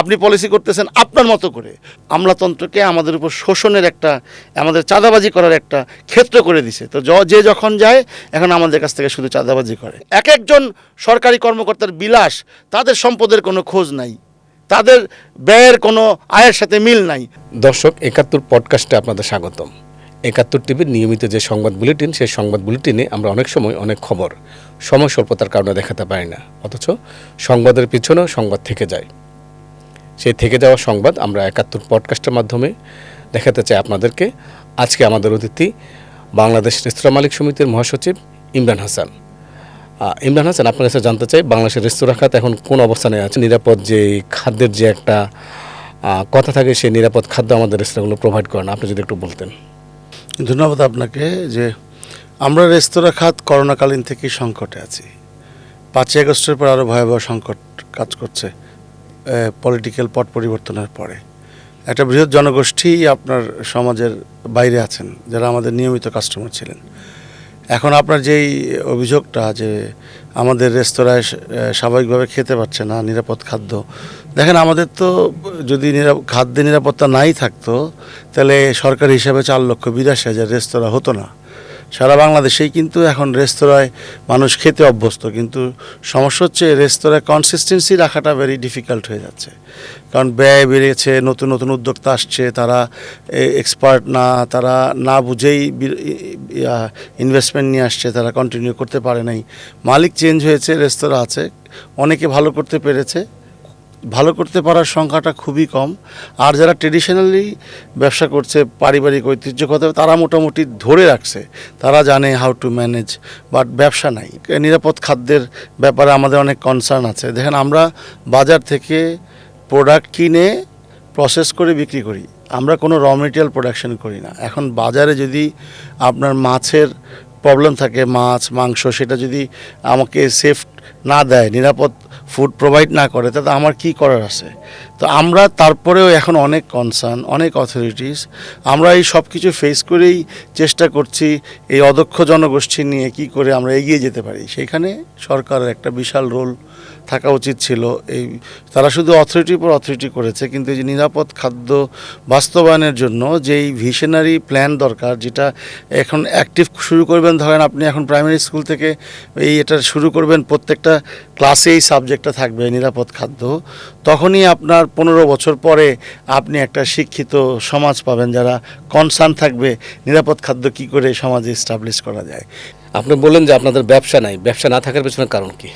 আপনি পলিসি করতেছেন আপনার মতো করে। আমলাতন্ত্রকে আমাদের উপর শোষণের একটা, আমাদের চাঁদাবাজি করার একটা ক্ষেত্র করে দিছে। তো যে যখন যায় এখন আমাদের কাছ থেকে শুধু চাঁদাবাজি করে। এক একজন সরকারি কর্মকর্তার বিলাস, তাদের সম্পদের কোনো খোঁজ নাই, তাদের ব্যয়ের কোনো আয়ের সাথে মিল নাই। দর্শক, ৭১ পডকাস্টে আপনাদের স্বাগতম। ৭১ টিভির নিয়মিত যে সংবাদ বুলেটিন, সেই সংবাদ বুলেটিনে আমরা অনেক সময় অনেক খবর সময় স্বল্পতার কারণে দেখাতে পারি না, অথচ সংবাদের পিছনেও সংবাদ থেকে যায়। সেই থেকে যাওয়া সংবাদ আমরা ৭১ পডকাস্টের মাধ্যমে দেখাতে চাই আপনাদেরকে। আজকে আমাদের অতিথি বাংলাদেশ রেস্তোরাঁ মালিক সমিতির মহাসচিব ইমরান হাসান। ইমরান হাসান, আপনার কাছে জানতে চাই, বাংলাদেশের রেস্তোরাঁ খাত এখন কোন অবস্থানে আছে? নিরাপদ যে খাদ্যের যে একটা কথা থাকে, সেই নিরাপদ খাদ্য আমাদের রেস্তোরাঁগুলো প্রোভাইড করেন, আপনি যদি একটু বলতেন। ধন্যবাদ আপনাকে। যে আমরা রেস্তোরাঁ খাত করোনাকালীন থেকেই সংকটে আছি। ৫ই আগস্টের পর আরও ভয়াবহ সংকট কাজ করছে। পলিটিক্যাল পট পরিবর্তনের পরে একটা বৃহৎ জনগোষ্ঠী আপনার সমাজের বাইরে আছেন, যারা আমাদের নিয়মিত কাস্টমার ছিলেন। এখন আপনার যেই অভিযোগটা যে আমাদের রেস্তোরাঁয় স্বাভাবিকভাবে খেতে পাচ্ছে না, নিরাপদ খাদ্য, দেখেন আমাদের তো যদি খাদ্যে নিরাপত্তা নাই থাকতো তাহলে সরকারি হিসাবে ৪,৮২,০০০ রেস্তোরাঁ হতো না সারা বাংলাদেশেই। কিন্তু এখন রেস্তোরাঁয় মানুষ খেতে অভ্যস্ত, কিন্তু সমস্যা হচ্ছে রেস্তোরাঁয় কনসিস্টেন্সি রাখাটা ভেরি ডিফিকাল্ট হয়ে যাচ্ছে। কারণ ব্যয় বেড়েছে, নতুন নতুন উদ্যোক্তা আসছে, তারা এক্সপার্ট না, তারা না বুঝেই ইনভেস্টমেন্ট নিয়ে আসছে, তারা কন্টিনিউ করতে পারে নাই। মালিক চেঞ্জ হয়েছে, রেস্তোরাঁ আছে, অনেকে ভালো করতে পেরেছে, ভালো করতে পারার সংখ্যাটা খুবই কম। আর যারা ট্রেডিশনালি ব্যবসা করছে, পারিবারিক ঐতিহ্যগত, তারা মোটামুটি ধরে রাখছে, তারা জানে হাউ টু ম্যানেজ, বাট ব্যবসা নাই। নিরাপদ খাদ্যের ব্যাপারে আমাদের অনেক কনসার্ন আছে। দেখেন, আমরা বাজার থেকে প্রোডাক্ট কিনে প্রসেস করে বিক্রি করি, আমরা কোনো র মেটেরিয়াল প্রোডাকশন করি না। এখন বাজারে যদি আপনার মাছের প্রবলেম থাকে, মাছ মাংস, সেটা যদি আমাকে সেফ না দেয়, নিরাপদ ফুড প্রোভাইড না করে, তাতে আমার কি করার আছে? তো আমরা তারপরেও এখন অনেক কনসার্ন, অনেক অথরিটিস, আমরা এই সব কিছু ফেস করেই চেষ্টা করছি এই অদক্ষ জনগোষ্ঠী নিয়ে কি করে আমরা এগিয়ে যেতে পারি। সেইখানে সরকারের একটা বিশাল রোল থাকা উচিত ছিল। এই তারা শুধু অথরিটির পর অথরিটি করেছে, কিন্তু এই যে নিরাপদ খাদ্য বাস্তবায়নের জন্য যেই ভিশনারি প্ল্যান দরকার, যেটা এখন অ্যাক্টিভ শুরু করবেন, ধরেন আপনি এখন প্রাইমারি স্কুল থেকে এটা শুরু করবেন, প্রত্যেকটা ক্লাসে এই সাবজেক্টটা থাকবে নিরাপদ খাদ্য, তখনই আপনার ১৫ বছর পরে আপনি একটা শিক্ষিত সমাজ পাবেন, যারা কনসার্ন থাকবে নিরাপদ খাদ্য কী করে সমাজে এস্টাবলিশ করা যায়। আপনি বললেন যে আপনাদের ব্যবসা নাই, ব্যবসা না থাকার পেছনে কারণ কি?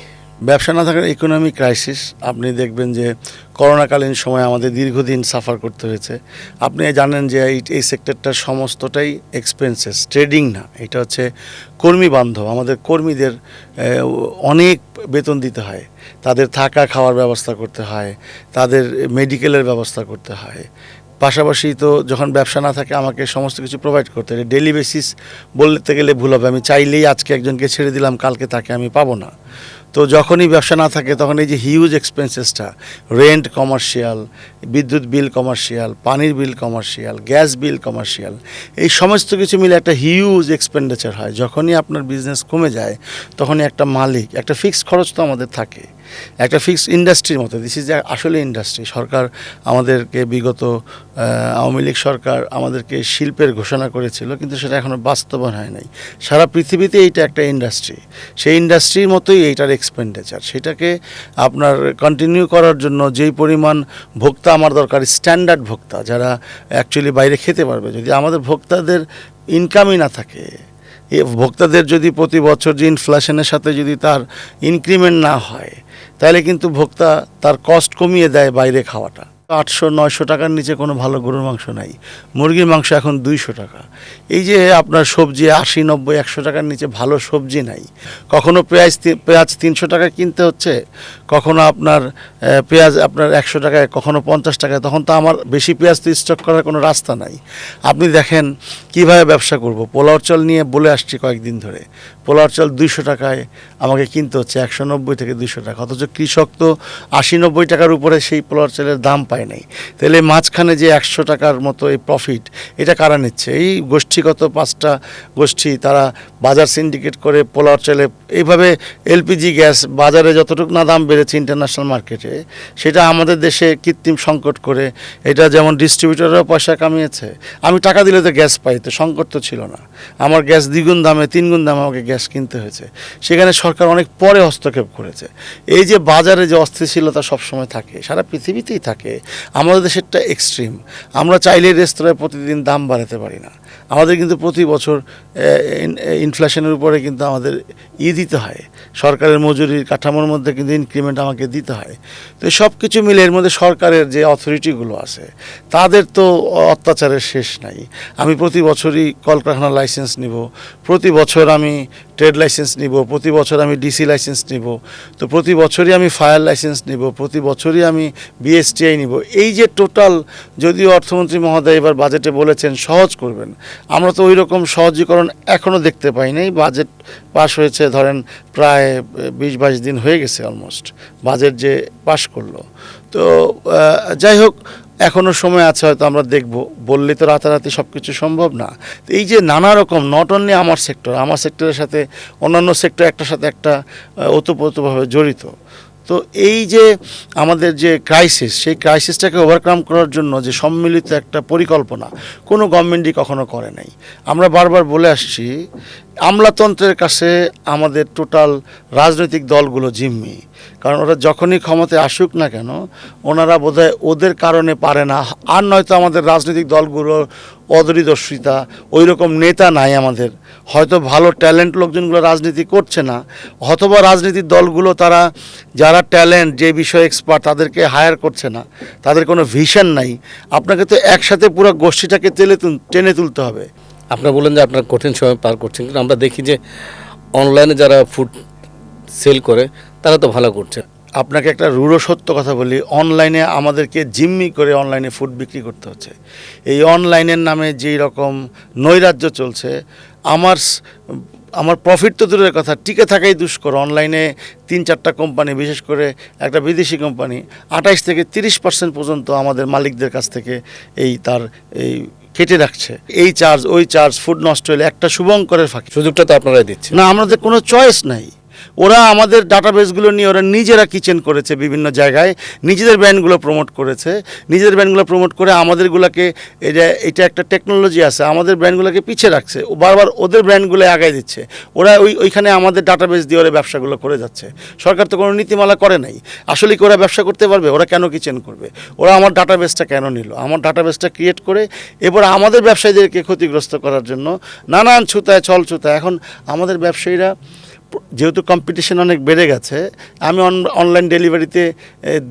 ব্যবসা না থাকার ইকোনমিক ক্রাইসিস। আপনি দেখবেন যে করোনাকালীন সময় আমাদের দীর্ঘদিন সাফার করতে হয়েছে। আপনি জানেন যে এই সেক্টরটার সমস্তটাই এক্সপেন্সেস, ট্রেডিং না, এটা হচ্ছে কর্মী বান্ধব। আমাদের কর্মীদের অনেক বেতন দিতে হয়, তাদের থাকা খাওয়ার ব্যবস্থা করতে হয়, তাদের মেডিকেলের ব্যবস্থা করতে হয়। পাশাপাশি তো যখন ব্যবসা না থাকে আমাকে সমস্ত কিছু প্রোভাইড করতে হয়। ডেলি বেসিস বলতে গেলে ভুল হবে, আমি চাইলেই আজকে একজনকে ছেড়ে দিলাম, কালকে তাকে আমি পাবো না। তো যখনই ব্যবসা না থাকে তখন এই যে হিউজ এক্সপেন্সেসটা, রেন্ট কমার্শিয়াল, বিদ্যুৎ বিল কমার্শিয়াল, পানির বিল কমার্শিয়াল, গ্যাস বিল কমার্শিয়াল, এই সমস্ত কিছু মিলে একটা হিউজ এক্সপেন্ডিচার হয়। যখনই আপনার বিজনেস কমে যায় তখনই একটা মালিক, একটা ফিক্সড খরচ তো আমাদের থাকে, একটা ফিক্সড ইন্ডাস্ট্রির মতো। দিস ইজ আসলে ইন্ডাস্ট্রি। সরকার আমাদেরকে বিগত আওয়ামী লীগ সরকার আমাদেরকে শিল্পের ঘোষণা করেছিল, কিন্তু সেটা এখনও বাস্তবায়ন হয় নাই। সারা পৃথিবীতে এইটা একটা ইন্ডাস্ট্রি, সেই ইন্ডাস্ট্রির মতোই এইটার এক্সপেন্ডিচার। সেটাকে আপনার কন্টিনিউ করার জন্য যেই পরিমাণ ভোক্তা আমার দরকার, স্ট্যান্ডার্ড ভোক্তা যারা অ্যাকচুয়ালি বাইরে খেতে পারবে, যদি আমাদের ভোক্তাদের ইনকামই না থাকে, ভোক্তাদের যদি প্রতি বছর যে ইনফ্লেশনের সাথে যদি তার ইনক্রিমেন্ট না হয়, তাহলে কিন্তু ভোক্তা তার কস্ট কমিয়ে দেয় বাইরে খাওয়াটা। ৮০০-৯০০ টাকার নিচে কোনো ভালো গরুর মাংস নাই, মুরগির মাংস এখন ২০০ টাকা। এই যে আপনার সবজি ৮০-৯০-১০০ টাকার নিচে ভালো সবজি নাই। কখনো পেঁয়াজ ৩০০ টাকায় কিনতে হচ্ছে, কখনো আপনার পেঁয়াজ আপনার ১০০ টাকায়, কখনো ৫০ টাকায়। তখন তো আমার বেশি পেঁয়াজ তো স্টক করার কোনো রাস্তা নাই। আপনি দেখেন কিভাবে ব্যবসা করব। পোলাওর চাল নিয়ে বলে আসছি কয়েকদিন ধরে, পোলাওর চাল ২০০ টাকায় আমাকে কিনতে হচ্ছে, ১৯০ থেকে ২০০ টাকা, অথচ কৃষক তো ৮০-৯০ টাকার উপরে সেই পোলাওর চালের দাম পায় পায় নাই, তাহলে মাঝখানে যে 100 টাকার মতো এই প্রফিট এটা কারা নিচ্ছে? এই গোষ্ঠীগত 5টা গোষ্ঠী, তারা বাজার সিন্ডিকেট করে পোলাও চালে এইভাবে এলপিজি গ্যাস বাজারে যতটুকু না দাম বেড়েছে ইন্টারন্যাশনাল মার্কেটে, সেটা আমাদের দেশে কৃত্রিম সংকট করে এটা যেমন ডিস্ট্রিবিউটররাও পয়সা কামিয়েছে। আমি টাকা দিলে তো গ্যাস পাই, তো সংকট তো ছিল না। আমার গ্যাস 2 গুণ দামে 3 গুণ দামে আমাকে গ্যাস কিনতে হয়েছে। সেখানে সরকার অনেক পরে হস্তক্ষেপ করেছে। এই যে বাজারে যে অস্থিতিশীলতা সবসময় থাকে, সারা পৃথিবীতেই থাকে, আমাদের দেশেরটা এক্সট্রিম। আমরা চাইলে রেস্তোরাঁয় প্রতিদিন দাম বাড়াতে পারি না। আমাদের কিন্তু প্রতি বছর ইনফ্লেশনের উপরে কিন্তু আমাদের দিতে হয়, সরকারের মজুরির কাঠামোর মধ্যে কিন্তু ইনক্রিমেন্ট আমাকে দিতে হয়। তো সব কিছু মিলে এর মধ্যে সরকারের যে অথরিটিগুলো আছে তাদের তো অত্যাচারের শেষ নাই। আমি প্রতি বছরই কলকারখানার লাইসেন্স নিব, প্রতি বছর আমি ট্রেড লাইসেন্স নিব, প্রতি বছর আমি ডিসি লাইসেন্স নিব, তো প্রতি বছরই আমি ফায়ার লাইসেন্স নিব, প্রতি বছরই আমি বিএসটিআই নিব। এই যে টোটাল, যদিও অর্থমন্ত্রী মহোদয় এবার বাজেটে বলেছেন সহজ করবেন, আমরা তো ওই রকম সহজীকরণ এখনও দেখতে পাই নাই। বাজেট পাস হয়েছে ধরেন প্রায় 20-22 দিন হয়ে গেছে অলমোস্ট, বাজেট যে পাস করলো। তো যাই হোক, এখনও সময় আছে, হয়তো আমরা দেখব। বললে তো রাতারাতি সব কিছু সম্ভব না। তো এই যে নানা রকম, নট অনলি আমার সেক্টরের সাথে অন্যান্য সেক্টর একটার সাথে একটা ওতপ্রোতভাবে জড়িত। তো এই যে আমাদের যে ক্রাইসিস, সেই ক্রাইসিসটাকে ওভারকাম করার জন্য যে সম্মিলিত একটা পরিকল্পনা কোনো গভর্নমেন্টই কখনো করে নাই। আমরা বারবার বলে আসছি, আমলাতন্ত্রের কাছে আমাদের টোটাল রাজনৈতিক দলগুলো জিম্মি। কারণ ওরা যখনই ক্ষমতায় আসুক না কেন, ওনারা বোধহয় ওদের কারণে পারে না, আর নয়তো আমাদের রাজনৈতিক দলগুলোর অদূরদর্শিতা, ওই রকম নেতা নাই আমাদের, হয়তো ভালো ট্যালেন্ট লোকজনগুলো রাজনীতি করছে না, অথবা রাজনীতির দলগুলো তারা যারা ট্যালেন্ট, যে বিষয়ে এক্সপার্ট, তাদেরকে হায়ার করছে না, তাদের কোনো ভিশন নাই। আপনাকে তো একসাথে পুরো গোষ্ঠীটাকে টেনে তুলতে হবে। আপনারা বলেন যে আপনারা কঠিন সময় পার করছেন, কিন্তু আমরা দেখি যে অনলাইনে যারা ফুড সেল করে তারা তো ভালো করছে। আপনাকে একটা রূঢ় সত্য কথা বলি, অনলাইনে আমাদেরকে জিম্মি করে অনলাইনে ফুড বিক্রি করতে হচ্ছে। এই অনলাইনের নামে যেই রকম নৈরাজ্য চলছে, আমার প্রফিট তো দূরের কথা, টিকে থাকাই দুষ্কর। অনলাইনে 3-4টা কোম্পানি, বিশেষ করে একটা বিদেশি কোম্পানি 28 থেকে 30% পর্যন্ত আমাদের মালিকদের কাছ থেকে এই কেটে রাখছে। এই চার্জ, ওই চার্জ, ফুড নষ্ট হলে একটা শুভঙ্করের ফাঁকি। সুযোগটা তো আপনারাই দিচ্ছেন না, আমাদের কোনো চয়েস নাই। ওরা আমাদের ডাটাবেসগুলো নিয়ে ওরা নিজেরা কিচেন করেছে, বিভিন্ন জায়গায় নিজেদের ব্র্যান্ডগুলো প্রমোট করেছে, নিজেদের ব্র্যান্ডগুলো প্রমোট করে আমাদেরগুলোকে, এটা একটা টেকনোলজি আছে, আমাদের ব্র্যান্ডগুলোকে পিছিয়ে রাখছে। ও বারবার ওদের ব্র্যান্ডগুলো আগায় দিচ্ছে। ওরা ওইখানে আমাদের ডাটাবেস দিয়ে ওরা ব্যবসাগুলো করে যাচ্ছে। সরকার তো কোনো নীতিমালা করে নাই। আসলে কি ওরা ব্যবসা করতে পারবে? ওরা কেন কিচেন করবে? ওরা আমার ডাটাবেসটা কেন নিল? আমার ডাটাবেসটা ক্রিয়েট করে এবার আমাদের ব্যবসায়ীদেরকে ক্ষতিগ্রস্ত করার জন্য নানান ছুতায় ছল ছুতায়। এখন আমাদের ব্যবসায়ীরা, যেহেতু কম্পিটিশন অনেক বেড়ে গেছে, আমি অনলাইন ডেলিভারিতে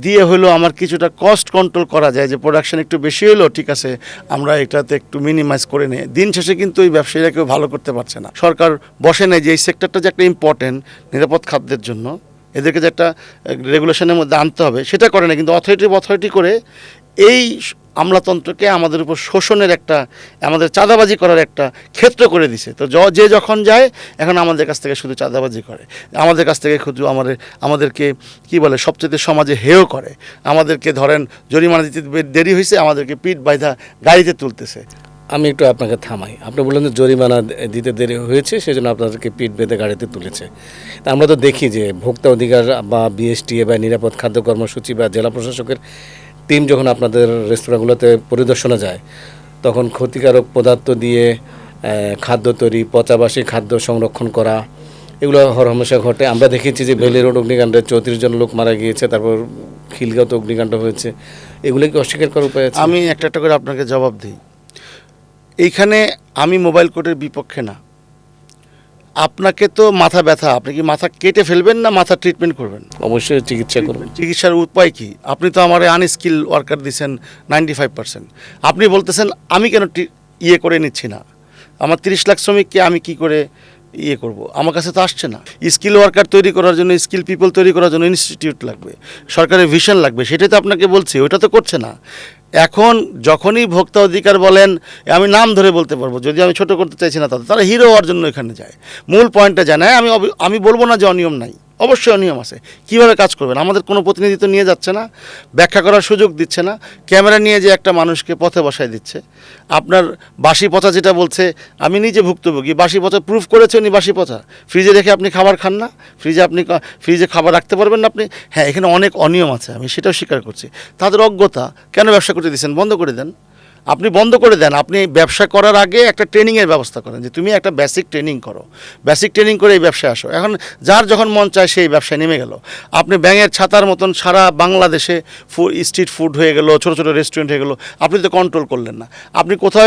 দিয়ে হলেও আমার কিছুটা কস্ট কন্ট্রোল করা যায়, যে প্রোডাকশন একটু বেশি হলেও ঠিক আছে, আমরা এটাতে একটু মিনিমাইজ করে নিই। দিন শেষে কিন্তু এই ব্যবসায়ীরা কেউ ভালো করতে পারছে না। সরকার বসে নেই যে এই সেক্টরটা যে একটা ইম্পর্টেন্ট নিরাপদ খাদ্যের জন্য এদেরকে যে একটা রেগুলেশনের মধ্যে আনতে হবে, সেটা করে না। কিন্তু অথরিটি করে এই আমলাতন্ত্রকে আমাদের উপর শোষণের একটা, আমাদের চাঁদাবাজি করার একটা ক্ষেত্র করে দিছে। তো যে যখন যায় এখন আমাদের কাছ থেকে শুধু চাঁদাবাজি করে, আমাদের কাছ থেকে শুধু আমাদেরকে কি বলে, সবচেয়ে সমাজে হেয় করে। আমাদেরকে ধরেন জরিমানা দিতে দেরি হয়েছে, আমাদেরকে পিঠ বাইধা গাড়িতে তুলতেছে। আমি একটু আপনাকে থামাই। আপনি বললেন যে জরিমানা দিতে দেরি হয়েছে, সেজন্য আপনাদেরকে পিঠ বেঁধে গাড়িতে তুলেছে। তা আমরা তো দেখি যে ভোক্তা অধিকার বা বিএসটিএ বা নিরাপদ খাদ্য কর্মসূচি বা জেলা প্রশাসকের টিম যখন আপনাদের রেস্তোরাঁগুলোতে পরিদর্শনে যায়, তখন ক্ষতিকারক পদার্থ দিয়ে খাদ্য তৈরি, পচাবাসী খাদ্য সংরক্ষণ করা, এগুলো হরহামেশা ঘটে। আমরা দেখেছি যে বেলি রোড অগ্নিকাণ্ডে 34 জন লোক মারা গিয়েছে, তারপর খিলগাঁওতে অগ্নিকাণ্ড হয়েছে। এগুলো কি অস্বীকার করার উপায় আছে? আমি একটা করে আপনাকে জবাব দিই। এইখানে আমি মোবাইল কোর্টের বিপক্ষে না। আপনাকে তো মাথা ব্যথা, আপনি কি মাথা কেটে ফেলবেন না মাথা ট্রিটমেন্ট করবেন? অবশ্যই চিকিৎসা করবেন। চিকিৎসার উপায় কি? আপনি তো আমার আনস্কিল ওয়ার্কার দিচ্ছেন 95%। আপনি বলতেছেন আমি কেন করে নিচ্ছি না? আমার 30 লাখ শ্রমিককে আমি কি করে করব? আমার কাছে তো আসছে না। স্কিল ওয়ার্কার তৈরি করার জন্য, স্কিল পিপল তৈরি করার জন্য ইনস্টিটিউট লাগবে, সরকারের ভিশন লাগবে। সেটাই তো আপনাকে বলছি, ওইটা তো করছে না। এখন যখনই ভোক্তা অধিকার বলেন, আমি নাম ধরে বলতে পারবো, যদি আমি ছোট করতে চাইছি না, তারা হিরো হওয়ার জন্য এখানে যায়, মূল পয়েন্টটা যায় না। আমি বলবো না যে অনিয়ম নাই, অবশ্যই অনিয়ম আছে। কিভাবে কাজ করবেন? আমাদের কোনো প্রতিনিধি তো নিয়ে যাচ্ছে না, ব্যাখ্যা করার সুযোগ দিচ্ছে না, ক্যামেরা নিয়ে যে একটা মানুষকে পথে বসায় দিচ্ছে। আপনার বাসি পচা যেটা বলছে, আমি নিজে ভুক্তভোগী, বাসি পচা প্রুফ করেছে উনি বাসি পচা। ফ্রিজে রেখে আপনি খাবার খান না, ফ্রিজে খাবার রাখতে পারবেন না আপনি। হ্যাঁ, এখানে অনেক অনিয়ম আছে, আমি সেটাও স্বীকার করছি। তাদের অজ্ঞতা, কেন ব্যবসা করতে দিচ্ছেন? বন্ধ করে দেন। আপনি বন্ধ করে দেন। আপনি ব্যবসা করার আগে একটা ট্রেনিংয়ের ব্যবস্থা করেন, যে তুমি একটা বেসিক ট্রেনিং করো, বেসিক ট্রেনিং করে এই ব্যবসায় আসো। এখন যার যখন মন চায় সেই ব্যবসায় নেমে গেল। আপনি ব্যাঙের ছাতার মতন সারা বাংলাদেশে স্ট্রিট ফুড হয়ে গেল, ছোটো ছোটো রেস্টুরেন্ট হয়ে গেল, আপনি তো কন্ট্রোল করলেন না। আপনি কোথাও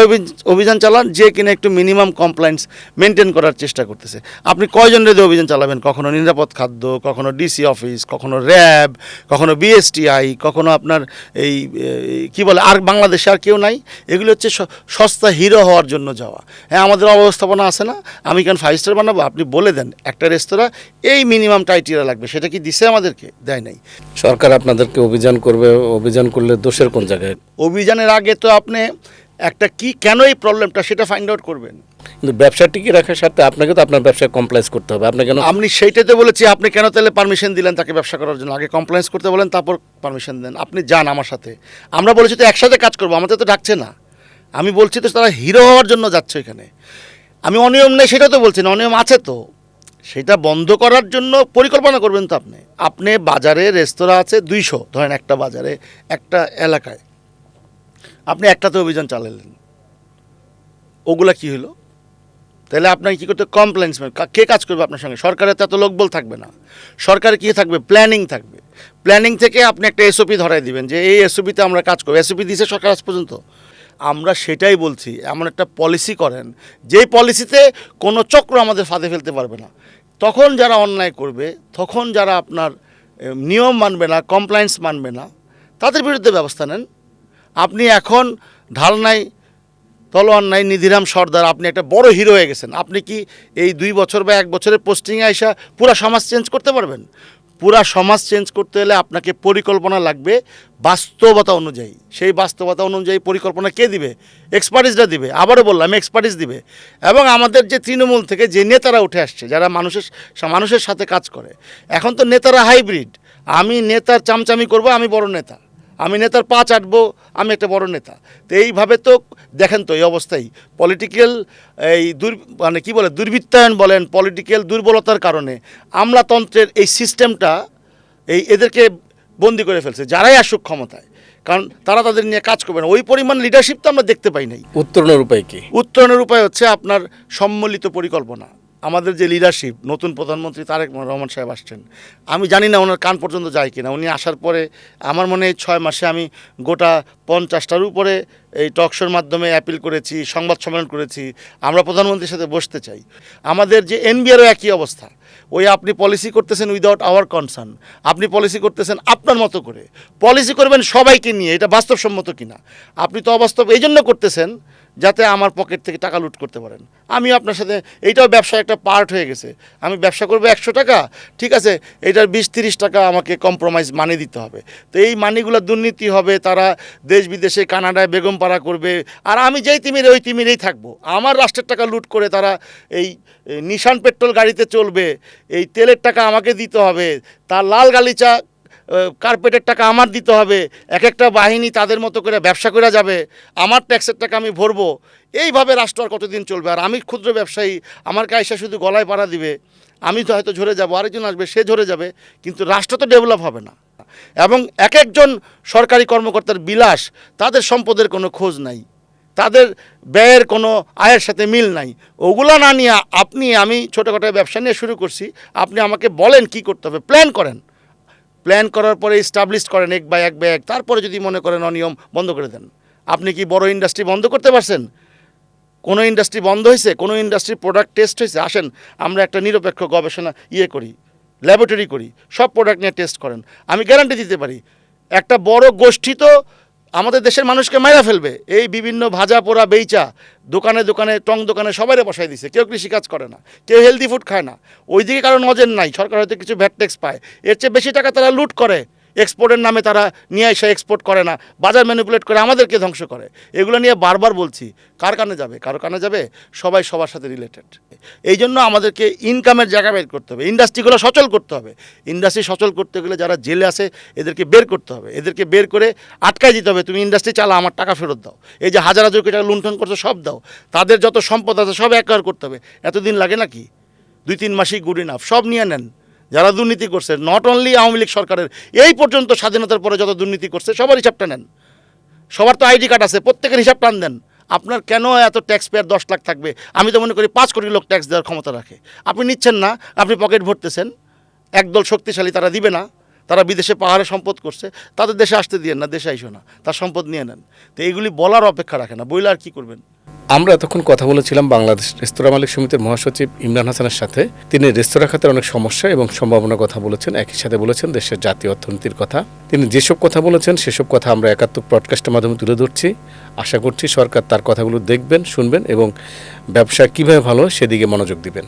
অভিযান চালান যে কিনা একটু মিনিমাম কমপ্লায়েন্স মেনটেন করার চেষ্টা করতেছে। আপনি কয়জন রেদে অভিযান চালাবেন? কখনো নিরাপদ খাদ্য, কখনো ডিসি অফিস, কখনো র্যাব, কখনো বিএসটিআই, কখনো আপনার এই কি বলে আর বাংলাদেশে আর কেউ নাই। এগুলো হচ্ছে সস্তা হিরো হওয়ার জন্য যাওয়া। হ্যাঁ, আমাদের অবস্থাপনা আছে না, আমি কেন 5 স্টার বানাবো? আপনি বলে দেন একটা রেস্তোরাঁ এই মিনিমাম টাইটেরিয়া লাগবে, সেটা কি দিছে আমাদেরকে? দেয় নাই। সরকার আপনাদেরকে অভিযান করবে, অভিযান করলে দোষের কোন জায়গায়? অভিযানের আগে তো আপনি একটা কেন এই প্রবলেমটা সেটা ফাইন্ড আউট করবেন। কিন্তু ব্যবসা টিকিয়ে রাখার সাথে আপনাকে তো আপনার ব্যবসায় কমপ্লাইজ করতে হবে। আপনি কেন? আপনি সেইটাতে বলেছি, আপনি কেন তাহলে পারমিশন দিলেন তাকে ব্যবসা করার জন্য? আগে কমপ্লেন্স করতে বলেন, তারপর পারমিশন দেন। আপনি যান আমার সাথে, আমরা বলেছি তো একসাথে কাজ করবো, আমাদের তো ডাকছে না। আমি বলছি তো তারা হিরো হওয়ার জন্য যাচ্ছে এখানে। আমি অনিয়ম নেই সেটা তো বলছি না, অনিয়ম আছে তো, সেটা বন্ধ করার জন্য পরিকল্পনা করবেন তো আপনি। আপনি বাজারে রেস্তোরাঁ আছে 200, ধরেন একটা বাজারে একটা এলাকায় আপনি একটাতে অভিযান চালালেন, ওগুলা কি হলো? তাহলে আপনাকে কী করতে? কমপ্লেন্স। কে কাজ করবে আপনার সঙ্গে? সরকারের তো এত লোকবল থাকবে না। সরকারে কী থাকবে? প্ল্যানিং থাকবে। প্ল্যানিং থেকে আপনি একটা এসওপি ধরাই দিবেন যে এই এসওপিতে আমরা কাজ করবো। এসওপি দিয়েছে সরকার আজ পর্যন্ত? আমরা সেটাই বলছি, এমন একটা পলিসি করেন যেই পলিসিতে কোনো চক্র আমাদের ফাঁদে ফেলতে পারবে না। তখন যারা অন্যায় করবে, তখন যারা আপনার নিয়ম মানবে না, কমপ্লায়েন্স মানবে না, তাদের বিরুদ্ধে ব্যবস্থা নেন। আপনি এখন ঢালনায় তলোয়ার নাই, নিধিরাম সর্দার, আপনি একটা বড় হিরো হয়ে গেছেন। আপনি কি এই 2 বছর বা 1 বছরের পোস্টিংয়ে আইসা পুরা সমাজ চেঞ্জ করতে পারবেন? পুরা সমাজ চেঞ্জ করতে হলে আপনাকে পরিকল্পনা লাগবে বাস্তবতা অনুযায়ী। সেই বাস্তবতা অনুযায়ী পরিকল্পনা কে দিবে? এক্সপার্টিসরা দিবে। আবারও বললাম, এক্সপার্টিস দিবে। এবং আমাদের যে তৃণমূল থেকে যে নেতারা উঠে আসছে, যারা মানুষের সাথে কাজ করে, এখন তো নেতারা হাইব্রিড। আমি নেতার চামচামি করব, আমি বড় নেতা, আমি নেতার পা চাটবো, আমি একটা বড় নেতা। তো এইভাবে তো দেখেন তো এই অবস্থায় পলিটিক্যাল এই মানে কি বলে দুর্বৃত্তায়ন বলেন, পলিটিক্যাল দুর্বলতার কারণে আমলাতন্ত্রের এই সিস্টেমটা এদেরকে বন্দি করে ফেলছে, যারাই আসুক ক্ষমতায়। কারণ তারা তাদের নিয়ে কাজ করবে না। ওই পরিমাণ লিডারশিপ তো আমরা দেখতে পাই নাই। উত্তরণের উপায় কি? উত্তরণের উপায় হচ্ছে আপনার সম্মিলিত পরিকল্পনা। আমাদের যে লিডারশিপ, নতুন প্রধানমন্ত্রী তারেক রহমান সাহেব আসছেন, আমি জানি না ওনার কান পর্যন্ত যায় কিনা। উনি আসার পরে আমার মনে হয় 6 মাসে আমি গোটা 50টার উপরে এই টকশোর মাধ্যমে অ্যাপিল করেছি, সংবাদ সম্মেলন করেছি। আমরা প্রধানমন্ত্রীর সাথে বসতে চাই। আমাদের যে এনবিআরও একই অবস্থা। ওই আপনি পলিসি করতেছেন উইদাউট আওয়ার কনসার্ন, আপনি পলিসি করতেছেন আপনার মতো করে। পলিসি করবেন সবাইকে নিয়ে, এটা বাস্তবসম্মত কিনা? আপনি তো অবাস্তব এই জন্য করতেছেন যাতে আমার পকেট থেকে টাকা লুট করতে পারেন। আমি আপনার সাথে, এইটাও ব্যবসার একটা পার্ট হয়ে গেছে। আমি ব্যবসা করবো 100 টাকা, ঠিক আছে, এটার 20-30 টাকা আমাকে কম্প্রোমাইজ মানি দিতে হবে। তো এই মানিগুলো দুর্নীতি হবে, তারা দেশ বিদেশে কানাডায় বেগমপাড়া করবে, আর আমি যেই তিমিরে ওই তিমিরেই থাকবো। আমার রাষ্ট্রের টাকা লুট করে তারা এই নিশান পেট্রোল গাড়িতে চলবে, এই তেলের টাকা আমাকে দিতে হবে, তার লাল গালিচা কার্পেটের টাকা আমার দিতে হবে। এক একটা বাহিনী তাদের মতো করে ব্যবসা করে যাবে, আমার ট্যাক্সের টাকা আমি ভরবো। এইভাবে রাষ্ট্র আর কতদিন চলবে? আর আমি ক্ষুদ্র ব্যবসায়ী, আমার কায়সা শুধু গলায় পাড়া দিবে। আমি তো হয়তো ঝরে যাব, আরেকজন আসবে, সে ঝরে যাবে, কিন্তু রাষ্ট্র তো ডেভেলপ হবে না। এবং এক একজন সরকারি কর্মকর্তার বিলাস, তাদের সম্পদের কোনো খোঁজ নাই, তাদের ব্যয়ের কোনো আয়ের সাথে মিল নাই। ওগুলো না নিয়ে আমি ছোটোখাটো ব্যবসা নিয়ে শুরু করছি, আপনি আমাকে বলেন কি করতে হবে, প্ল্যান করেন। প্ল্যান করার পরে এস্টাবলিশ করেন এক বাই এক, তারপরে যদি মনে করেন অনিয়ম, বন্ধ করে দেন। আপনি কি বড় ইন্ডাস্ট্রি বন্ধ করতে পারছেন? কোনো ইন্ডাস্ট্রি বন্ধ হয়েছে? কোনো ইন্ডাস্ট্রির প্রোডাক্ট টেস্ট হয়েছে? আসেন আমরা একটা নিরপেক্ষ গবেষণা করি, ল্যাবরেটরি করি, সব প্রোডাক্ট নিয়ে টেস্ট করেন। আমি গ্যারান্টি দিতে পারি একটা বড় গোষ্ঠী তো আমাদের দেশের মানুষকে মাইরা ফেলবে। এই বিভিন্ন ভাজা পোড়া বেইচা দোকানে দোকানে, টং দোকানে সবাইরে বসাই দিছে। কেউ কৃষিকাজ করে না, কেউ হেলদি ফুড খায় না। ওইদিকে কারো নজর নাই, সরকার হয়তো কিছু ভ্যাট ট্যাক্স পায়, এর চেয়ে বেশি টাকা তারা লুট করে। এক্সপোর্টের নামে তারা নিয়ে এসে এক্সপোর্ট করে না, বাজার ম্যানিপুলেট করে আমাদেরকে ধ্বংস করে। এগুলো নিয়ে বারবার বলছি, কার কানে যাবে, কারো কানে যাবে? সবাই সবার সাথে রিলেটেড। এই জন্য আমাদেরকে ইনকামের জায়গা বের করতে হবে, ইন্ডাস্ট্রিগুলো সচল করতে হবে। ইন্ডাস্ট্রি সচল করতে গেলে যারা জেলে আছে এদেরকে বের করতে হবে, এদেরকে বের করে আটকায় দিতে হবে। তুমি ইন্ডাস্ট্রি চালা, আমার টাকা ফেরত দাও। এই যে হাজার হাজার কোটি টাকা লুণ্ঠন করছো সব দাও, তাদের যত সম্পদ আছে সব একবার করতে হবে। এতদিন লাগে নাকি? 2-3 মাসই গুড ইনাফ, সব নিয়ে নেন। যারা দুর্নীতি করছে, নট অনলি আওয়ামী লীগ সরকারের, এই পর্যন্ত স্বাধীনতার পরে যত দুর্নীতি করছে সবার হিসাবটা নেন। সবার তো আইডি কার্ড আছে, প্রত্যেকের হিসাব টান দেন। আপনার কেন এত ট্যাক্স পেয়ার 10 লাখ থাকবে? আমি তো মনে করি 5 কোটি লোক ট্যাক্স দেওয়ার ক্ষমতা রাখে। আপনি নিচ্ছেন না, আপনি পকেট ভরতেছেন। একদল শক্তিশালী, তারা দিবে না, তারা বিদেশে পাহাড়ে সম্পদ করছে, তাদের দেশে আসতে দিয়েন না, দেশে আইসো না, তার সম্পদ নিয়ে নেন। তো এইগুলি বলার অপেক্ষা রাখে না, বইলে আর কী করবেন? আমরা এতক্ষণ কথা বলেছিলাম বাংলাদেশ রেস্তোরাঁ মালিক সমিতির মহাসচিব ইমরান হাসানের সাথে। তিনি রেস্তোরাঁ খাতের অনেক সমস্যা এবং সম্ভাবনার কথা বলেছেন, একই সাথে বলেছেন দেশের জাতীয় অর্থনীতির কথা। তিনি যেসব কথা বলেছেন সেসব কথা আমরা 71 পডকাস্টের মাধ্যমে তুলে ধরছি। আশা করছি সরকার তার কথাগুলো দেখবেন, শুনবেন এবং ব্যবসা কীভাবে ভালো সেদিকে মনোযোগ দিবেন।